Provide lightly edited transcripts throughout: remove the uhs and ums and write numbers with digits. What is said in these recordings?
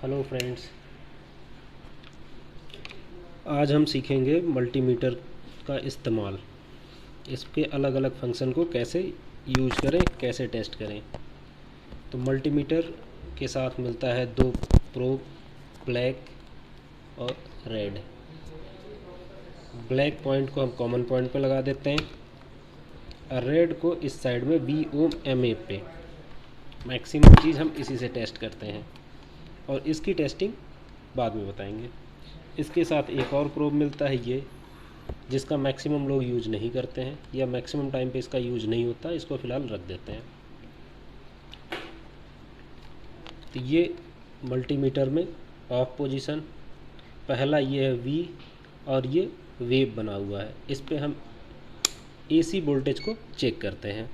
Hello friends, आज हम सीखेंगे मल्टीमीटर का इस्तेमाल। इसके अलग अलग फंक्शन को कैसे यूज करें, कैसे टेस्ट करें। तो मल्टीमीटर के साथ मिलता है दो प्रोब, ब्लैक और रेड। ब्लैक पॉइंट को हम कॉमन पॉइंट पे लगा देते हैं और रेड को इस साइड में बी ओम एम ए पे। मैक्सिमम चीज़ हम इसी से टेस्ट करते हैं और इसकी टेस्टिंग बाद में बताएंगे। इसके साथ एक और प्रोब मिलता है ये, जिसका मैक्सिमम लोग यूज नहीं करते हैं या मैक्सिमम टाइम पे इसका यूज नहीं होता, इसको फ़िलहाल रख देते हैं। तो ये मल्टीमीटर में ऑफ पोजीशन, पहला ये है वी और ये वेव बना हुआ है। इस पे हम एसी वोल्टेज को चेक करते हैं।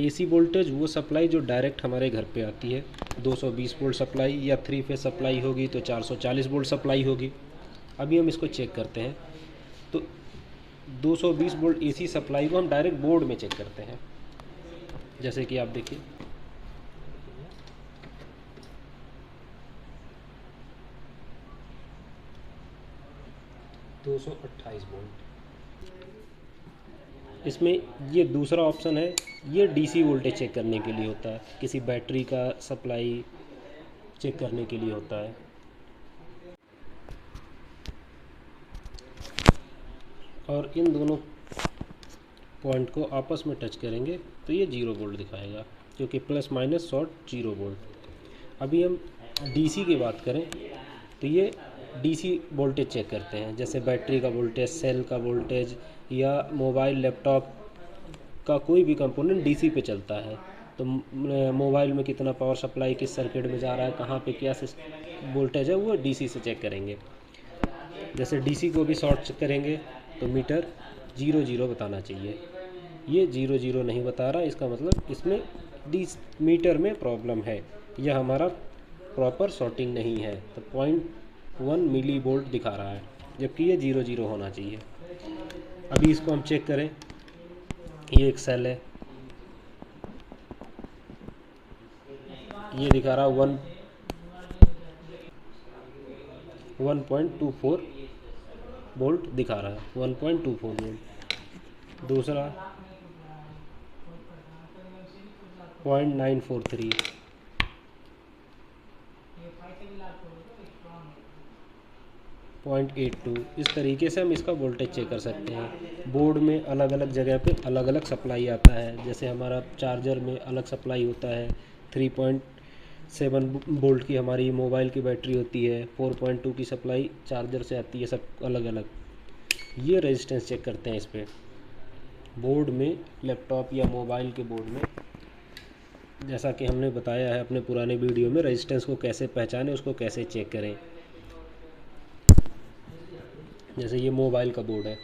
एसी वोल्टेज वो सप्लाई जो डायरेक्ट हमारे घर पे आती है। 220 वोल्ट सप्लाई या 3 फेज सप्लाई होगी तो 440 वोल्ट सप्लाई होगी। अभी हम इसको चेक करते हैं। तो 220 वोल्ट एसी सप्लाई को हम डायरेक्ट बोर्ड में चेक करते हैं। जैसे कि आप देखिए, दो 228 वोल्ट। इसमें ये दूसरा ऑप्शन है, ये डीसी वोल्टेज चेक करने के लिए होता है, किसी बैटरी का सप्लाई चेक करने के लिए होता है। और इन दोनों पॉइंट को आपस में टच करेंगे तो ये 0 वोल्ट दिखाएगा, क्योंकि प्लस माइनस शॉर्ट 0 वोल्ट। अभी हम डीसी की बात करें तो ये डीसी वोल्टेज चेक करते हैं, जैसे बैटरी का वोल्टेज, सेल का वोल्टेज या मोबाइल लैपटॉप का कोई भी कंपोनेंट डीसी पे चलता है तो मोबाइल में कितना पावर सप्लाई किस सर्किट में जा रहा है, कहाँ पे क्या वोल्टेज है, वो डीसी से चेक करेंगे। जैसे डीसी को भी शॉर्ट करेंगे तो मीटर 0 0 बताना चाहिए। ये 0 0 नहीं बता रहा, इसका मतलब इसमें मीटर में प्रॉब्लम है, यह हमारा प्रॉपर शॉर्टिंग नहीं है। तो 0.1 मिली वोल्ट दिखा रहा है, जबकि ये 0 0 होना चाहिए। अभी इसको हम चेक करें, ये एक सेल है, ये दिखा रहा 1.24 वोल्ट दिखा रहा है, 1.24 वोल्ट। दूसरा 0.943, 0.82। इस तरीके से हम इसका वोल्टेज चेक कर सकते हैं। बोर्ड में अलग अलग जगह पे अलग अलग सप्लाई आता है, जैसे हमारा चार्जर में अलग सप्लाई होता है। 3.7 वोल्ट की हमारी मोबाइल की बैटरी होती है, 4.2 की सप्लाई चार्जर से आती है, सब अलग अलग। ये रेजिस्टेंस चेक करते हैं इस पर बोर्ड में, लैपटॉप या मोबाइल के बोर्ड में। जैसा कि हमने बताया है अपने पुराने वीडियो में, रेजिस्टेंस को कैसे पहचानें, उसको कैसे चेक करें। जैसे ये मोबाइल का बोर्ड है,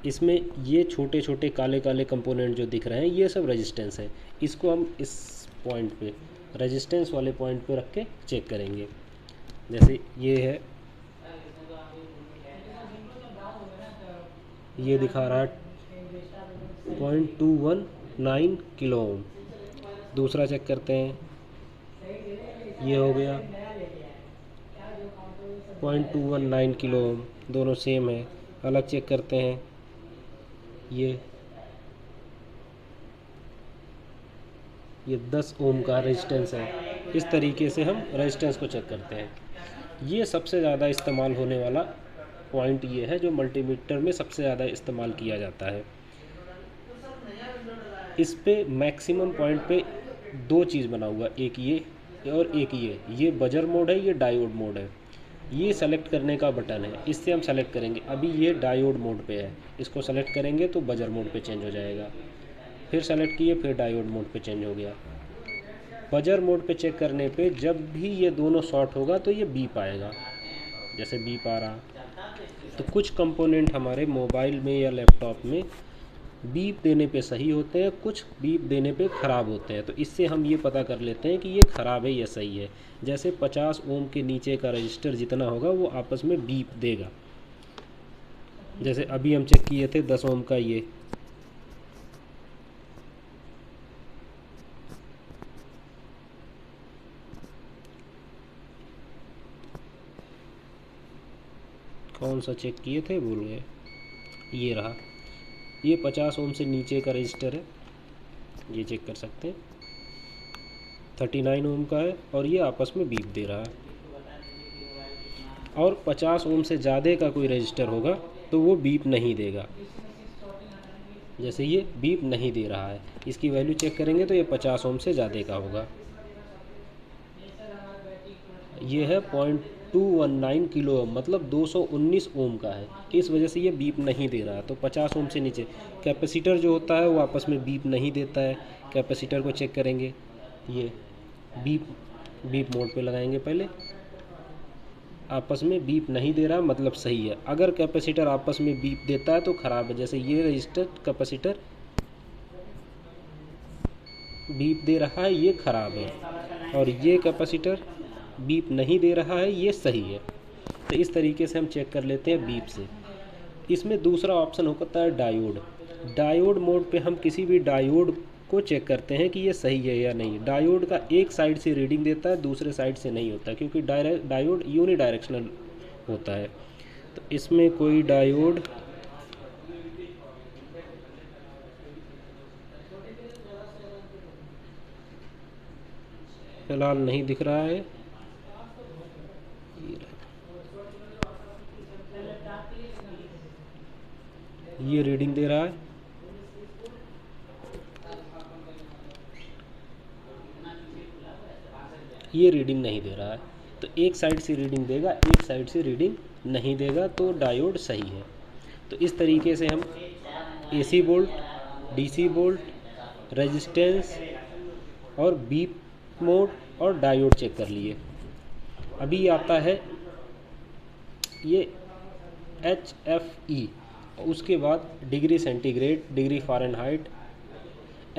इसमें ये छोटे छोटे काले काले कंपोनेंट जो दिख रहे हैं, ये सब रेजिस्टेंस है। इसको हम इस पॉइंट पे, रेजिस्टेंस वाले पॉइंट पे रख के चेक करेंगे। जैसे ये है, ये दिखा रहा है 0.219 किलो ओम। दूसरा चेक करते हैं, ये हो गया 0.219 किलो ओम, दोनों सेम है। अलग चेक करते हैं, ये 10 ओम का रेजिस्टेंस है। इस तरीके से हम रेजिस्टेंस को चेक करते हैं। ये सबसे ज़्यादा इस्तेमाल होने वाला पॉइंट ये है, जो मल्टीमीटर में सबसे ज़्यादा इस्तेमाल किया जाता है। इस पे मैक्सिमम पॉइंट पे दो चीज़ बना हुआ, एक ये और एक ये बजर मोड है, ये डायोड मोड है। ये सेलेक्ट करने का बटन है, इससे हम सेलेक्ट करेंगे। अभी ये डायोड मोड पे है, इसको सेलेक्ट करेंगे तो बजर मोड पे चेंज हो जाएगा। फिर सेलेक्ट किए, फिर डायोड मोड पे चेंज हो गया। बजर मोड पे चेक करने पे जब भी ये दोनों शॉर्ट होगा तो ये बीप आएगा, जैसे बीप आ रहा। तो कुछ कंपोनेंट हमारे मोबाइल में या लैपटॉप में बीप देने पे सही होते हैं, कुछ बीप देने पे ख़राब होते हैं। तो इससे हम ये पता कर लेते हैं कि ये ख़राब है या सही है। जैसे 50 ओम के नीचे का रजिस्टर जितना होगा वो आपस में बीप देगा। जैसे अभी हम चेक किए थे 10 ओम का, कौन सा चेक किए थे, भूल गए। ये रहा, ये 50 ओम से नीचे का रजिस्टर है, ये चेक कर सकते हैं। 39 ओम का है और ये आपस में बीप दे रहा है। और 50 ओम से ज़्यादा का कोई रजिस्टर होगा तो वो बीप नहीं देगा। जैसे ये बीप नहीं दे रहा है, इसकी वैल्यू चेक करेंगे तो ये 50 ओम से ज़्यादा का होगा। ये है 0.219 किलो ओम, मतलब 219 ओम का है, इस वजह से ये बीप नहीं दे रहा है। तो 50 ओम से नीचे कैपेसिटर जो होता है वो आपस में बीप नहीं देता है। कैपेसिटर को चेक करेंगे, ये बीप मोड पे लगाएंगे पहले, आपस में बीप नहीं दे रहा मतलब सही है। अगर कैपेसिटर आपस में बीप देता है तो ख़राब है। जैसे ये रजिस्टर कैपेसिटर बीप दे रहा है, ये ख़राब है, और ये कैपेसिटर बीप नहीं दे रहा है, ये सही है। तो इस तरीके से हम चेक कर लेते हैं बीप से। इसमें दूसरा ऑप्शन होता है डायोड। डायोड मोड पे हम किसी भी डायोड को चेक करते हैं कि ये सही है या नहीं। डायोड का एक साइड से रीडिंग देता है, दूसरे साइड से नहीं होता, क्योंकि डायोड यूनी डायरेक्शनल होता है। तो इसमें कोई डायोड फिलहाल नहीं दिख रहा है। ये रीडिंग दे रहा है, ये रीडिंग नहीं दे रहा है। तो एक साइड से रीडिंग देगा, एक साइड से रीडिंग नहीं देगा, तो डायोड सही है। तो इस तरीके से हम AC volt, DC volt, resistance और बीप मोड और डायोड चेक कर लिए। अभी आता है ये HFE, उसके बाद degree centigrade, degree Fahrenheit,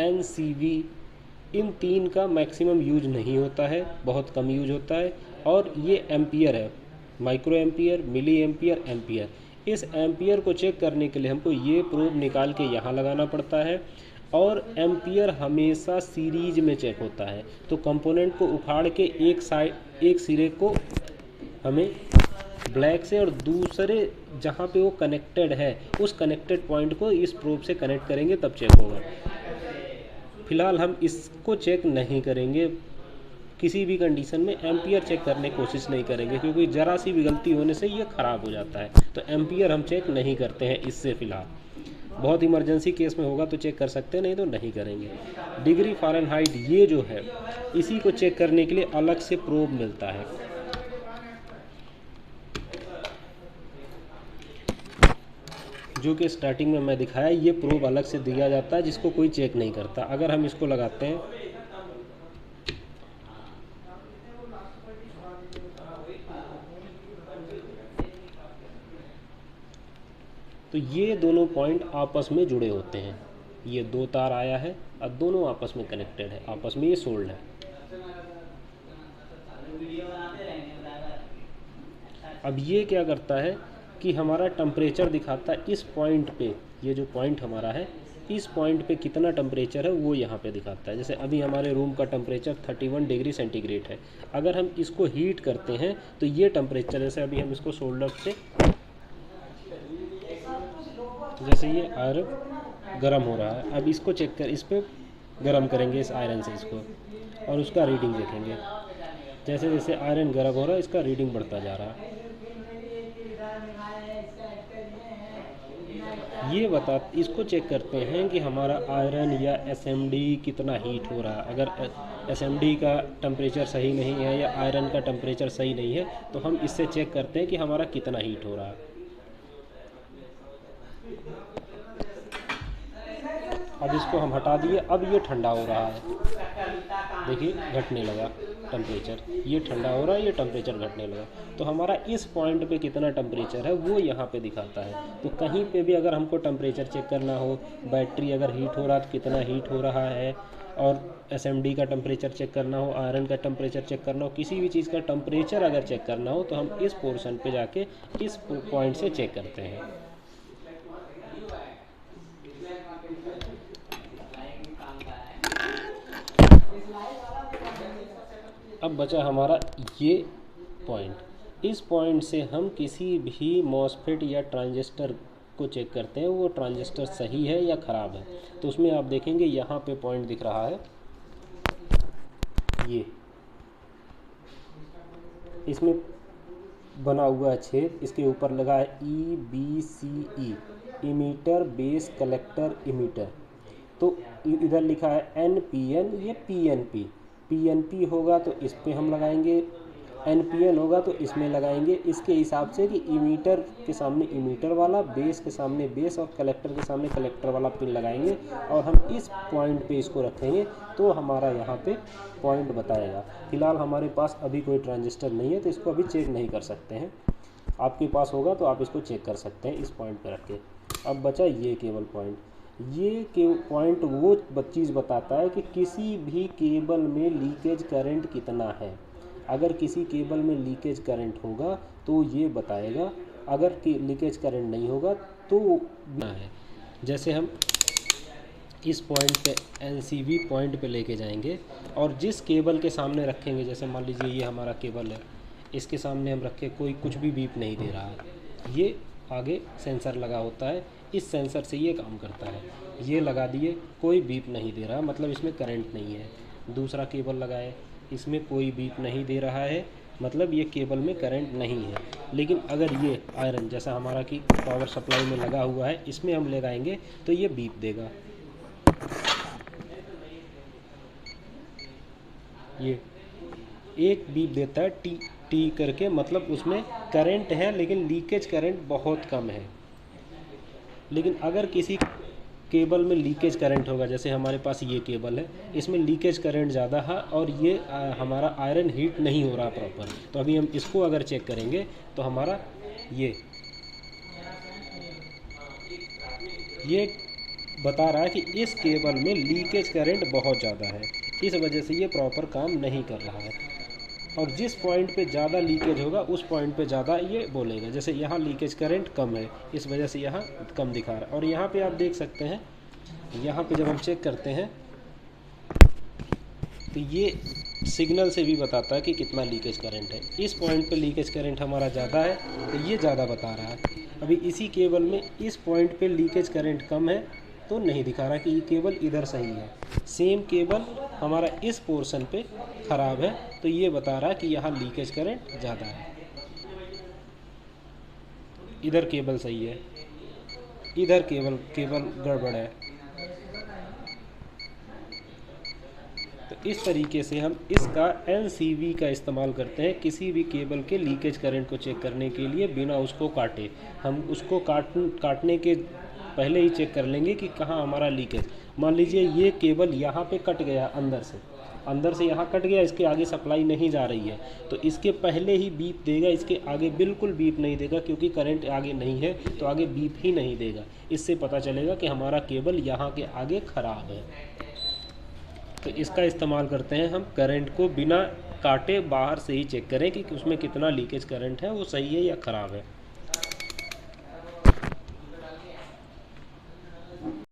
NCV। इन तीन का मैक्सिमम यूज नहीं होता है, बहुत कम यूज होता है। और ये एम्पियर है, micro ampere, milli ampere, ampere. इस एम्पियर को चेक करने के लिए हमको ये प्रोब निकाल के यहाँ लगाना पड़ता है। और एम्पियर हमेशा सीरीज में चेक होता है। तो कंपोनेंट को उखाड़ के एक सिरे को हमें ब्लैक से और दूसरे जहाँ पे वो कनेक्टेड है उस कनेक्टेड पॉइंट को इस प्रोब से कनेक्ट करेंगे, तब चेक होगा। फिलहाल हम इसको चेक नहीं करेंगे, किसी भी कंडीशन में एम्पियर चेक करने की कोशिश नहीं करेंगे, क्योंकि ज़रा सी भी गलती होने से ये ख़राब हो जाता है। तो एम्पियर हम चेक नहीं करते हैं इससे फ़िलहाल। बहुत इमरजेंसी केस में होगा तो चेक कर सकते हैं, नहीं तो नहीं करेंगे। डिग्री फ़ारेनहाइट ये जो है, इसी को चेक करने के लिए अलग से प्रोब मिलता है। जो कि स्टार्टिंग में मैं दिखाया, ये प्रोब अलग से दिया जाता है जिसको कोई चेक नहीं करता। अगर हम इसको लगाते हैं तो ये दोनों पॉइंट आपस में जुड़े होते हैं। ये दो तार आया है और दोनों आपस में कनेक्टेड है, आपस में ये सोल्ड है। अब ये क्या करता है कि हमारा टेम्परेचर दिखाता है इस पॉइंट पे। ये जो पॉइंट हमारा है, इस पॉइंट पे कितना टेम्परेचर है वो यहाँ पे दिखाता है। जैसे अभी हमारे रूम का टेम्परेचर 31 डिग्री सेंटीग्रेड है। अगर हम इसको हीट करते हैं तो ये टेम्परेचर, जैसे अभी हम इसको सोल्डर से, जैसे ये आयरन गर्म हो रहा है, अब इसको चेक कर, इस पर गर्म करेंगे इस आयरन से इसको, और उसका रीडिंग देखेंगे। जैसे जैसे आयरन गर्म हो रहा है, इसका रीडिंग बढ़ता जा रहा है। ये इसको चेक करते हैं कि हमारा आयरन या SMD कितना हीट हो रहा है। अगर SMD का टेम्परेचर सही नहीं है या आयरन का टेम्परेचर सही नहीं है तो हम इससे चेक करते हैं कि हमारा कितना हीट हो रहा है। अब इसको हम हटा दिए, अब ये ठंडा हो रहा है, देखिए घटने लगा टेम्परेचर। ये ठंडा हो रहा है, ये टेम्परेचर घटने लगा। तो हमारा इस पॉइंट पे कितना टेम्परेचर है वो यहाँ पे दिखाता है। तो कहीं पे भी अगर हमको टेम्परेचर चेक करना हो, बैटरी अगर हीट हो रहा है तो कितना हीट हो रहा है, और SMD का टेम्परेचर चेक करना हो, आयरन का टेम्परेचर चेक करना हो, किसी भी चीज़ का टेम्परेचर अगर चेक करना हो तो हम इस पोर्शन पे जाके इस पॉइंट से चेक करते हैं। अब बचा हमारा ये पॉइंट, ये 0 वोल्ट है। 0 वोल्ट इस पॉइंट से हम किसी भी मॉसफेट या ट्रांजिस्टर को चेक करते हैं वो ट्रांजिस्टर सही है या ख़राब है। तो उसमें आप देखेंगे यहाँ पे पॉइंट दिख रहा है, ये इसमें बना हुआ है छेद, इसके ऊपर लगा है EBCE, emitter base collector emitter. तो इधर लिखा है NPN, ये PNP। PNP होगा तो इस पे हम लगाएंगे, NPN होगा तो इसमें लगाएंगे, इसके हिसाब से कि इमीटर के सामने इमीटर वाला, बेस के सामने बेस और कलेक्टर के सामने कलेक्टर वाला पिन लगाएंगे और हम इस पॉइंट पे इसको रखेंगे तो हमारा यहाँ पे पॉइंट बताएगा। फिलहाल हमारे पास अभी कोई ट्रांजिस्टर नहीं है तो इसको अभी चेक नहीं कर सकते हैं। आपके पास होगा तो आप इसको चेक कर सकते हैं इस पॉइंट पर रख के। अब बचा ये केबल पॉइंट। ये पॉइंट वो चीज़ बताता है कि किसी भी केबल में लीकेज करंट कितना है। अगर किसी केबल में लीकेज करंट होगा तो ये बताएगा, अगर लीकेज करंट नहीं होगा तो ना है। जैसे हम इस पॉइंट पे NCV पॉइंट पे लेके जाएंगे और जिस केबल के सामने रखेंगे, जैसे मान लीजिए ये हमारा केबल है, इसके सामने हम रखें, कोई कुछ भी बीप नहीं दे रहा है, ये आगे सेंसर लगा होता है, इस सेंसर से ये काम करता है। ये लगा दिए, कोई बीप नहीं दे रहा, मतलब इसमें करंट नहीं है। दूसरा केबल लगाए, इसमें कोई बीप नहीं दे रहा है, मतलब ये केबल में करंट नहीं है। लेकिन अगर ये आयरन जैसा हमारा कि पावर सप्लाई में लगा हुआ है, इसमें हम लगाएंगे तो ये बीप देगा। ये एक बीप देता है टी टी करके, मतलब उसमें करंट है लेकिन लीकेज करंट बहुत कम है। लेकिन अगर किसी केबल में लीकेज करंट होगा, जैसे हमारे पास ये केबल है, इसमें लीकेज करंट ज़्यादा है और ये हमारा आयरन हीट नहीं हो रहा प्रॉपर, तो अभी हम इसको अगर चेक करेंगे तो हमारा ये बता रहा है कि इस केबल में लीकेज करंट बहुत ज़्यादा है, इस वजह से ये प्रॉपर काम नहीं कर रहा है। और जिस पॉइंट पे ज़्यादा लीकेज होगा उस पॉइंट पे ज़्यादा ये बोलेगा। जैसे यहाँ लीकेज करंट कम है, इस वजह से यहाँ कम दिखा रहा है। और यहाँ पे आप देख सकते हैं, यहाँ पे जब हम चेक करते हैं तो ये सिग्नल से भी बताता है कि कितना लीकेज करंट है। इस पॉइंट पे लीकेज करंट हमारा ज़्यादा है तो ये ज़्यादा बता रहा है। अभी इसी केबल में इस पॉइंट पे लीकेज करंट कम है तो नहीं दिखा रहा कि ये केबल इधर सही है। सेम केबल हमारा इस पोर्शन पे ख़राब है तो ये बता रहा है कि यहाँ लीकेज करंट ज़्यादा है। इधर केबल सही है, इधर केबल गड़बड़ है। तो इस तरीके से हम इसका NCV का इस्तेमाल करते हैं किसी भी केबल के लीकेज करंट को चेक करने के लिए, बिना उसको काटे। हम उसको काटने के पहले ही चेक कर लेंगे कि कहाँ हमारा लीकेज। मान लीजिए ये केबल यहाँ पे कट गया, अंदर से यहाँ कट गया, इसके आगे सप्लाई नहीं जा रही है, तो इसके पहले ही बीप देगा, इसके आगे बिल्कुल बीप नहीं देगा, क्योंकि करंट आगे नहीं है तो आगे बीप ही नहीं देगा। इससे पता चलेगा कि हमारा केबल यहाँ के आगे ख़राब है। तो इसका इस्तेमाल करते हैं हम करंट को बिना काटे बाहर से ही चेक करें कि उसमें कितना लीकेज करंट है, वो सही है या ख़राब है।